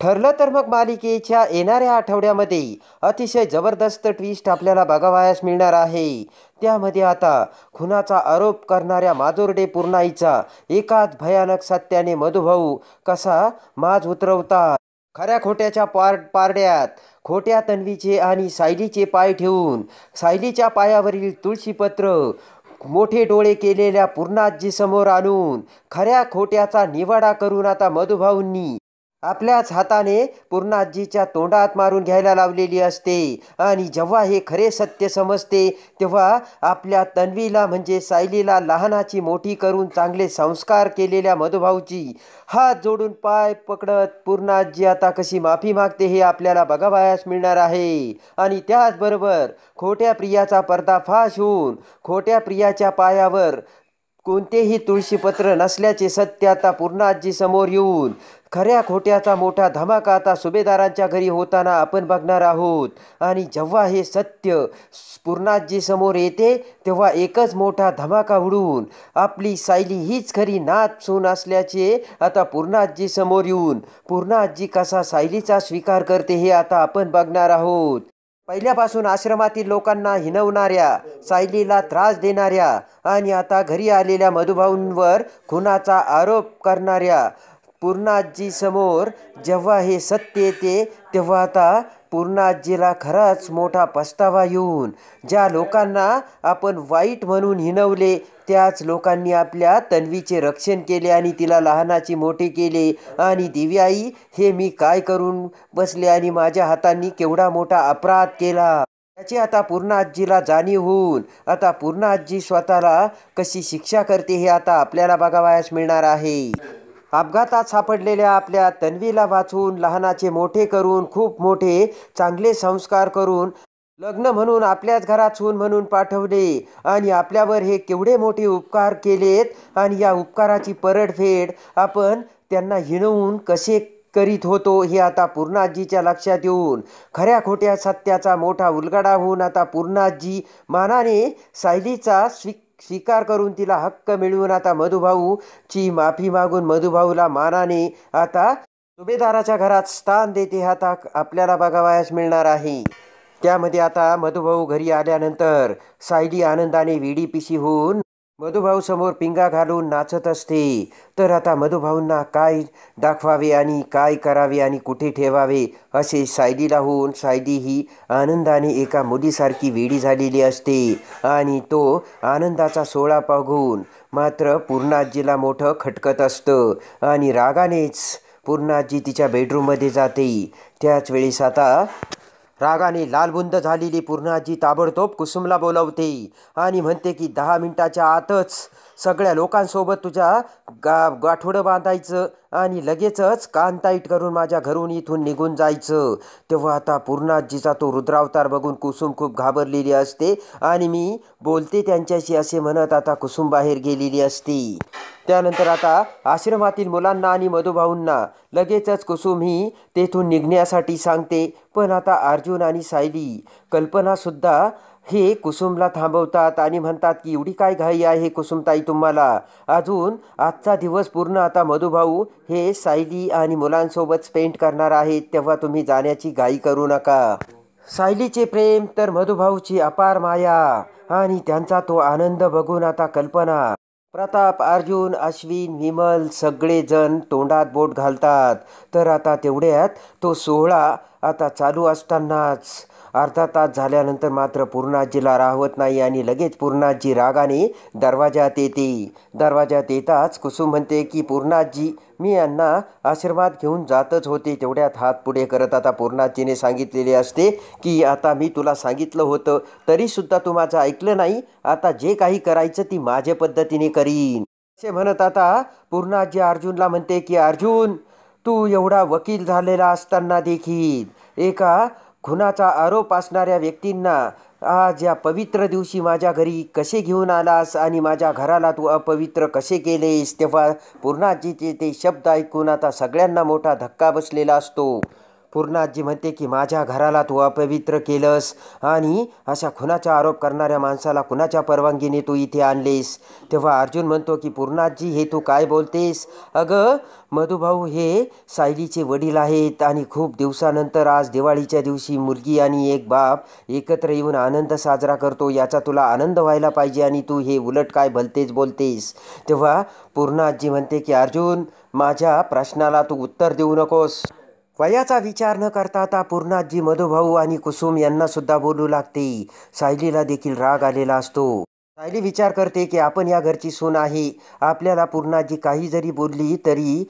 ठरलं तर मग मालिकेच्या येणाऱ्या आठवड्यामध्ये अतिशय जबरदस्त ट्विस्ट आपल्याला बघावयास मिळणार आहे. त्यामध्ये आता खुनाचा आरोप करणाऱ्या माजोर्डे पुरनाईचा एकाच भयानक सत्याने मधुभाऊ कसा माज उतरवतात. खऱ्या खोट्याच्या पारड्यात खोट्या तन्वीचे आणि सायलीचे पाय ठेवून सायलीच्या पायावरील तुळशीपत्र मोठे डोळे केलेल्या पूर्णाजी समोर आणून खऱ्या खोट्याचा निवाडा करून आता मधुभाऊंनी आपल्याच हाताने पूर्णाजीच्या तोंडात मारून घ्यायला लावलेली असते. आणि जेव्हा हे खरे सत्य समजते तेव्हा आपल्या तन्वीला म्हणजे सायलीला लहानाची मोठी करून चांगले संस्कार केलेल्या मधुभाऊची हात जोडून पाय पकडत पूर्णाजी आता कशी माफी मागते हे आपल्याला बघावयास मिळणार आहे. आणि त्याचबरोबर खोट्या प्रियाचा पर्दाफाश होऊन खोट्या प्रियाच्या पायावर कोणतेही तुळशीपत्र नसल्याचे सत्य आता पूर्णाजी समोर येऊन खऱ्या खोट्याचा मोठा धमाका आता सुभेदारांच्या घरी होताना आपण बघणार आहोत. आणि जेव्हा हे सत्य पूर्णाजी समोर येते तेव्हा एकच मोठा धमाका उडून आपली सायली हीच खरी नात सून असल्याचे आता पूर्णाजी समोर येऊन पूर्णाजी कसा सायलीचा स्वीकार करते हे आता आपण बघणार आहोत. पहिल्यापासून आश्रमातील लोकांना हिणवणाऱ्या सायलीला त्रास देणाऱ्या आणि आता घरी आलेल्या मधुभाऊंवर खुनाचा आरोप करणाऱ्या पूर्णाजी समोर जेव्हा हे सत्य येते तेव्हा आता पूर्णाजीला खराच मोठा पस्तावा येऊन ज्या लोकांना आपण वाईट म्हणून हिणवले त्याच लोकांनी आपल्या तन्वीचे रक्षण केले आणि तिला लहानाची मोठे केले. आणि दिव्याई हे मी काय करून बसले आणि माझ्या हातांनी केवढा मोठा अपराध केला याची आता पूर्णाजीला जाणीव होऊन आता पूर्णाजी स्वतःला कशी शिक्षा करते हे आता आपल्याला बघावयास मिळणार आहे. अपघातात सापडलेल्या आपल्या तन्वीला वाचवून लहानाचे मोठे करून खूप मोठे चांगले संस्कार करून लग्न म्हणून आपल्याच घरात सून म्हणून पाठवले आणि आपल्यावर हे केवढे मोठे उपकार केलेत आणि या उपकाराची परतफेड आपण त्यांना हिणवून कसे करीत होतो हे आता पूर्णाजीच्या लक्षात येऊन खऱ्या खोट्या सत्याचा मोठा उलगडा होऊन आता पूर्णाजी मानाने सायलीचा स्वीकार करून तिला हक्क मिळवून आता मधुभाऊची माफी मागून मधुभाऊला मानाने आता सुभेदाराच्या घरात स्थान देते आता आपल्याला बघावयास मिळणार आहे. त्यामध्ये आता मधुभाऊ घरी आल्यानंतर सायली आनंदाने वेडीपिशी होऊन मधुभाऊ समोर पिंगा घालून नाचत असते. तर आता मधुभाऊंना काय दाखवावे आणि काय करावे आणि कुठे ठेवावे असे सायलीला होऊन सायली ही आनंदाने एका मुलीसारखी वेडी झालेली असते. आणि तो आनंदाचा सोहळा बघून मात्र पूर्णाजीला मोठं खटकत असतं आणि रागानेच पूर्णाजी तिच्या बेडरूममध्ये जाते. त्याच वेळेस आता रागाने लालबुंद झालेली पूर्णाजी ताबडतोब कुसुमला बोलवते आणि म्हणते की 10 मिनिटाच्या आतच सगळ्या लोकांसोबत तुझ्या गाठोडं बांधायचं आणि लगेचच कान टाईट करून माझ्या घरून इथून निघून जायचं. तेव्हा आता पूर्णाजीचा तो रुद्रावतार बघून कुसुम खूप घाबरलेली असते आणि मी बोलते त्यांच्याशी असे म्हणत आता कुसुम बाहेर गेलेली असते. त्यानंतर आता आश्रमातील मुलांना आणि मधुभाऊंना लगेचच कुसुम ही तेथून निघण्यासाठी सांगते. पण आता अर्जुन आणि सायली कल्पनासुद्धा हे कुसुमला थांबवतात आणि म्हणतात की एवढी काय घाई आहे कुसुमताई तुम्हाला, अजून आजचा दिवस पूर्ण आता मधुभाऊ हे सायली आणि मुलांसोबत स्पेंड करणार आहेत तेव्हा तुम्ही जाण्याची घाई करू नका. सायलीचे प्रेम तर मधुभाऊची अपार माया आणि त्यांचा तो आनंद बघून आता कल्पना प्रताप अर्जुन अश्विन विमल सगळेजण तोंडात बोट घालतात. तर आता तेवढ्यात तो सोहळा आता चालू असतानाच अर्धा तास झाल्यानंतर मात्र पूर्णाजीला राहवत नाही आणि लगेच पूर्णाजी रागाने दरवाजात येते. दरवाजात येताच कुसुम म्हणते की पूर्णाजी मी यांना आश्रमात घेऊन जातच होते. तेवढ्यात हात पुढे करत आता पूर्णाजीने सांगितलेले असते की आता मी तुला सांगितलं होतं तरीसुद्धा तू माझं ऐकलं नाही. आता जे काही करायचं ती माझ्या पद्धतीने करीन असे म्हणत आता पूर्णाजी अर्जुनला म्हणते की अर्जुन तू एवढा वकील झालेला असताना देखील एका खुनाचा आरोप असणाऱ्या व्यक्तींना आज या पवित्र दिवशी माझ्या घरी कसे घेऊन आलास आणि माझ्या घराला तू अपवित्र कसे केलेस. तेव्हा पूर्णाजीचे ते शब्द ऐकून आता सगळ्यांना मोठा धक्का बसलेला असतो. पूर्ण आजी म्हणते की माझ्या घराला तू अपवित्र केलंस आणि अशा खुनाचा आरोप करणाऱ्या माणसाला कुणाच्या परवानगीने तू इथे आणलेस. तेव्हा अर्जुन म्हणतो की पूर्ण आजी हे तू काय बोलतेस. अगं मधुभाऊ हे सायलीचे वडील आहेत आणि खूप दिवसानंतर आज दिवाळीच्या दिवशी मुलगी आणि एक बाप एकत्र येऊन आनंद साजरा करतो, याचा तुला आनंद व्हायला पाहिजे आणि तू हे उलट काय भलतेच बोलतेस. तेव्हा पूर्ण आजी म्हणते की अर्जुन माझ्या प्रश्नाला तू उत्तर देऊ नकोस. वयाचा विचार न करता आता पूर्णाजी मधुभाऊ आणि कुसुम यांना सुद्धा बोलू लागते. सायलीला देखील राग आलेला असतो. सायली विचार करते की आपण या घरची सून आहे. आपल्याला पूर्णाजी काही जरी बोलली तरी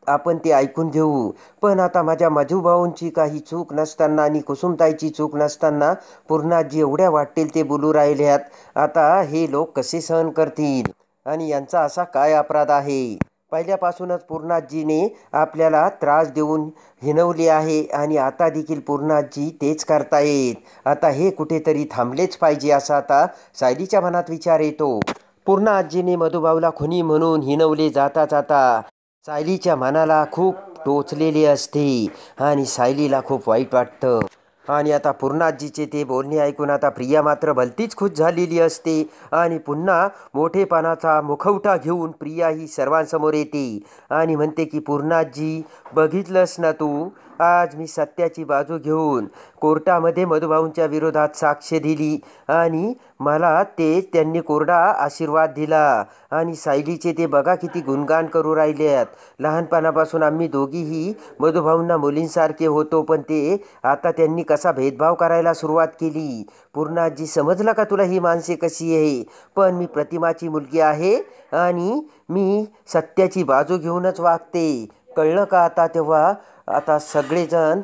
आपण ते ऐकून घेऊ. पण आता माझ्या मधुभाऊंची काही चूक नसताना आणि कुसुमताईची चूक नसताना पूर्णाजी एवढ्या वाटेल ते बोलू राहिल्यात. आता हे लोक कसे सहन करतील आणि यांचा असा काय अपराध आहे. पहिल्यापासूनच पूर्णाजीने आपल्याला त्रास देऊन हिणवले आहे आणि आता देखील पूर्णाजी तेच करतायत. आता हे कुठेतरी थांबलेच पाहिजे असा आता सायलीच्या मनात विचार येतो. पूर्ण आजीने मधुभाऊला खुनी म्हणून हिणवले जाता जाता सायलीच्या मनाला खूप टोचलेले असते आणि सायलीला खूप वाईट वाटतं. आणि आता पूर्णाजीचे ते बोलणे ऐकून आता प्रिया मात्र भलतीच खुश झालेली असते आणि पुन्हा मोठेपणाचा मुखवटा घेऊन प्रिया ही सर्वांसमोर येते आणि म्हणते की पूर्णाजी बघितलंस ना तू, आज मी सत्याची बाजू घेऊन कोर्टामध्ये मधुभाऊंच्या विरोधात साक्ष दिली आणि मला त्यांनी कोरडा आशीर्वाद दिला. आणि सायलीचे ते बघा किती गुणगान करू राहिलेत. लहानपणापासून आम्ही दोघीही मधुभाऊंना मुलींसारखे होतो, पण ते आता त्यांनी कसा भेदभाव करायला सुरुवात केली. पूर्णाजी समजलं का तुला ही माणसे कशी आहे. पण मी प्रतिमाची मुलगी आहे आणि मी सत्याची बाजू घेऊनच वागते, कळलं का आता. तेव्हा आता सगळेजण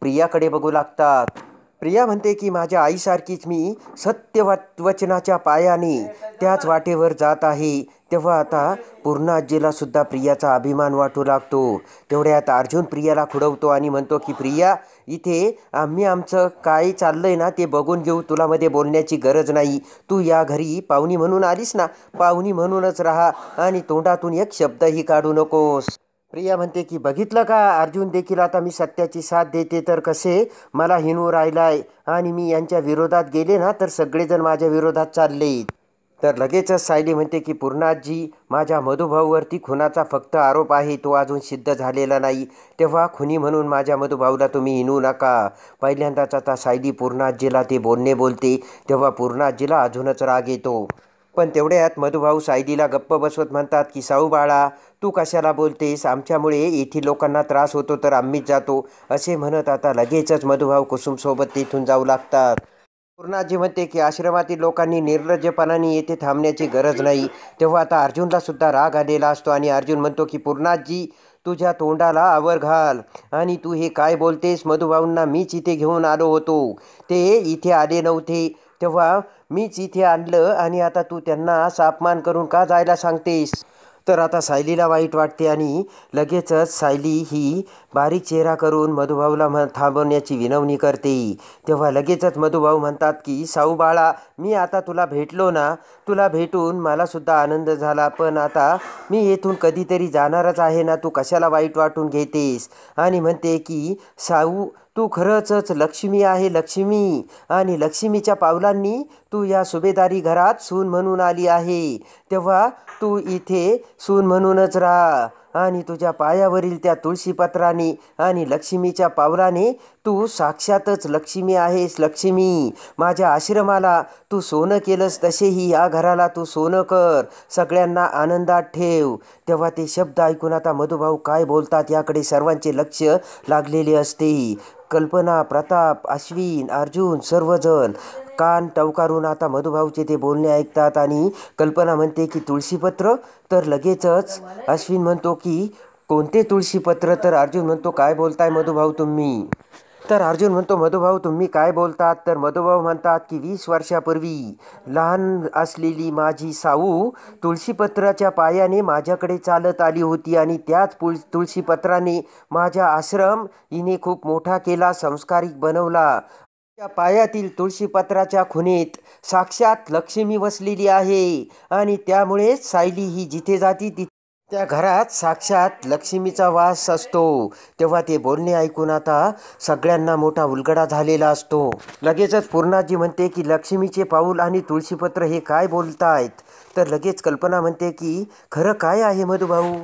प्रियाकडे बघू लागतात. प्रिया म्हणते की माझ्या आईसारखीच मी वचनाच्या पायाने त्याच वाटेवर जात आहे. तेव्हा आता पूर्ण आजीला सुद्धा प्रियाचा अभिमान वाटू लागतो. तेवढ्यात अर्जुन प्रियाला खुडवतो आणि म्हणतो की प्रिया, इथे आम्ही आमचं काय चाललंय ना ते बघून घेऊ, तुला मध्ये बोलण्याची गरज नाही. तू या घरी पाहुणी म्हणून आलीस ना, पाहुणी म्हणूनच राहा आणि तोंडातून एक शब्दही काढू नकोस. प्रिया म्हणते की बघितलं का अर्जुन देखील आता मी सत्याची साथ देते तर कसे मला हिणवू राहिलाय आणि मी यांच्या विरोधात गेले ना तर सगळेजण माझ्या विरोधात चालले. तर लगेचच सायली म्हणते की पूर्णाजी माझ्या मधुभाऊवरती खुनाचा फक्त आरोप आहे, तो अजून सिद्ध झालेला नाही. तेव्हा खुनी म्हणून माझ्या मधुभाऊला तुम्ही हिणवू नका. पहिल्यांदाच आता सायली पूर्णाजीला ते बोलणे बोलते. तेव्हा पूर्णाजीला अजूनच राग येतो. पण तेवढ्यात मधुभाऊ सायलीला गप्प बसवत म्हणतात की साऊ बाळा, तू कशाला बोलतेस, आमच्यामुळे येथील लोकांना त्रास होतो तर आम्हीच जातो. असे म्हणत आता लगेचच मधुभाऊ कुसुमसोबत तिथून जाऊ लागतात. पूर्णाजी म्हणते की आश्रमातील लोकांनी निर्लज्जपणाने येथे थांबण्याची गरज नाही. तेव्हा आता अर्जुनला सुद्धा राग आलेला असतो आणि अर्जुन म्हणतो की पूर्णाजी तुझ्या तोंडाला आवर घाल आणि तू हे काय बोलतेस. मधुभाऊंना मीच इथे घेऊन आलो होतो, ते इथे आले नव्हते. तेव्हा मीच इथे आणलं आणि आता तू त्यांना असा अपमान करून का जायला सांगतेस. तर आता सायलीला वाईट वाटते आणि लगेचच सायली ही बारीक चेहरा करून मधुभाऊला थांबवण्याची विनवणी करते. तेव्हा लगेचच मधुभाऊ म्हणतात की साऊ बाळा, मी आता तुला भेटलो ना, तुला भेटून मला सुद्धा आनंद झाला, पण आता मी येथून कधीतरी जाणारच आहे ना, तू कशाला वाईट वाटून घेतेस. आणि म्हणते की साऊ तू खरंच लक्ष्मी आहे, लक्ष्मी, आणि लक्ष्मीच्या पावलांनी तू या सुभेदारी घरात सून म्हणून आली आहे. तेव्हा तू इथे सून म्हणूनच राहा आणि तुझ्या पायावरील त्या तुळशीपत्राने आणि लक्ष्मीच्या पावलाने तू साक्षातच लक्ष्मी आहेस. लक्ष्मी, माझ्या आश्रमाला तू सोनं केलंस तसेही या घराला तू सोनं कर, सगळ्यांना आनंदात ठेव. तेव्हा ते शब्द ऐकून आता मधुभाऊ काय बोलतात याकडे सर्वांचे लक्ष लागलेले असते. कल्पना, प्रताप, अश्विन, अर्जुन सर्वजण कान टवकारून आता मधुभाऊचे ते बोलणे ऐकतात. आणि कल्पना म्हणते की तुळशीपत्र. तर लगेचच अश्विन म्हणतो की कोणते तुळशीपत्र. तर अर्जुन म्हणतो काय बोलताय मधुभाऊ तुम्ही. तर अर्जुन म्हणतो मधुभाऊ तुम्ही काय बोलतात. तर मधुभाऊ म्हणतात की 20 वर्षापूर्वी लहान असलेली माझी साऊ तुळशीपत्राच्या पायाने माझ्याकडे चालत आली होती आणि त्याच तुळशीपत्राने माझा आश्रम हिने खूप मोठा केला, संस्कारिक बनवला. त्या पायातील तुळशीपत्राच्या खुणेत साक्षात लक्ष्मी वसलेली आहे आणि त्यामुळेच सायली ही जिथे जाती त्या घरात साक्षात लक्ष्मीचा वास असतो. तेव्हा ते बोलणे ऐकून आता सगळ्यांना मोठा उलगडा झालेला असतो. लगेचच पूर्णाजी म्हणते की लक्ष्मीचे पाऊल आणि तुळशीपत्र हे काय बोलतायत. तर लगेच कल्पना म्हणते की खरं काय आहे मधुभाऊ.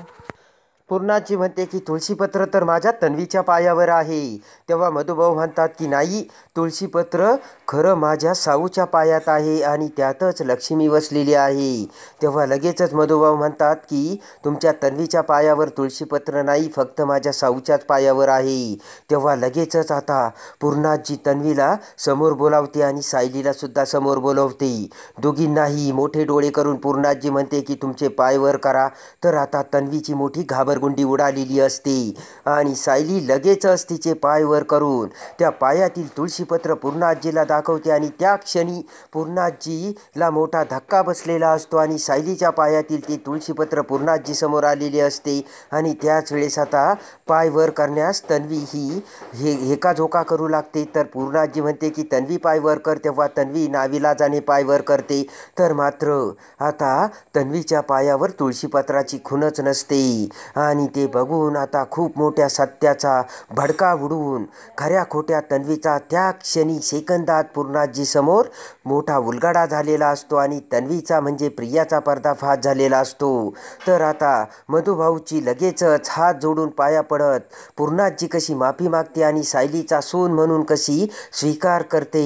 पूर्णाजी म्हणते की तुळशीपत्र तर माझ्या तन्वीच्या पायावर आहे. तेव्हा मधुभाऊ म्हणतात की नाही, तुळशीपत्र खरं माझ्या साऊच्या पायात आहे आणि त्यातच लक्ष्मी वसलेली आहे. तेव्हा लगेचच मधुभाऊ म्हणतात की तुमच्या तन्वीच्या पायावर तुळशीपत्र नाही, फक्त माझ्या साऊच्याच पायावर आहे. तेव्हा लगेचच आता पूर्णाजी तन्वीला समोर बोलावते आणि सायलीला सुद्धा समोर बोलवते. दोघींनाही मोठे डोळे करून पूर्णाजी म्हणते की तुमचे पाय वर करा. तर आता तन्वीची मोठी घाबरगुंडी उडालेली असते आणि सायली लगेचच तिचे पाय वर करून त्या पायातील तुळशीपत्र पूर्णाजीला दाखवते आणि त्या क्षणी पूर्णाजीला मोठा धक्का बसलेला असतो आणि सायलीच्या पायातील ते तुळशीपत्र पूर्णाजी समोर आलेले असते. आणि त्याच वेळेस आता पाय वर करण्यास तन्वी ही हेकाझोका करू लागते. तर पूर्णाजी म्हणते की तन्वी पाय वर कर. तेव्हा तन्वी नाविलाजाने पाय वर करते. तर मात्र आता तन्वीच्या पायावर तुळशीपत्राची खूणच नसते आणि ते बघून आता खूप मोठ्या सत्याचा भडका उडून खऱ्या खोट्या तन्वीचा त्या क्षणी सेकंदात पूर्णाजी समोर मोठा उलगडा झालेला असतो आणि तन्वीचा म्हणजे प्रियाचा पर्दाफाश झालेला असतो. तर आता मधुभाऊची लगेचच हात जोडून पाया पडत पूर्णाजी कशी माफी मागते आणि सायलीचा सून म्हणून कशी स्वीकार करते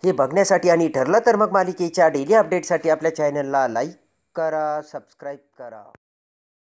हे बघण्यासाठी आणि ठरलं तर मग मालिकेच्या डेली अपडेटसाठी आपल्या चॅनलला लाईक करा, सबस्क्राईब करा.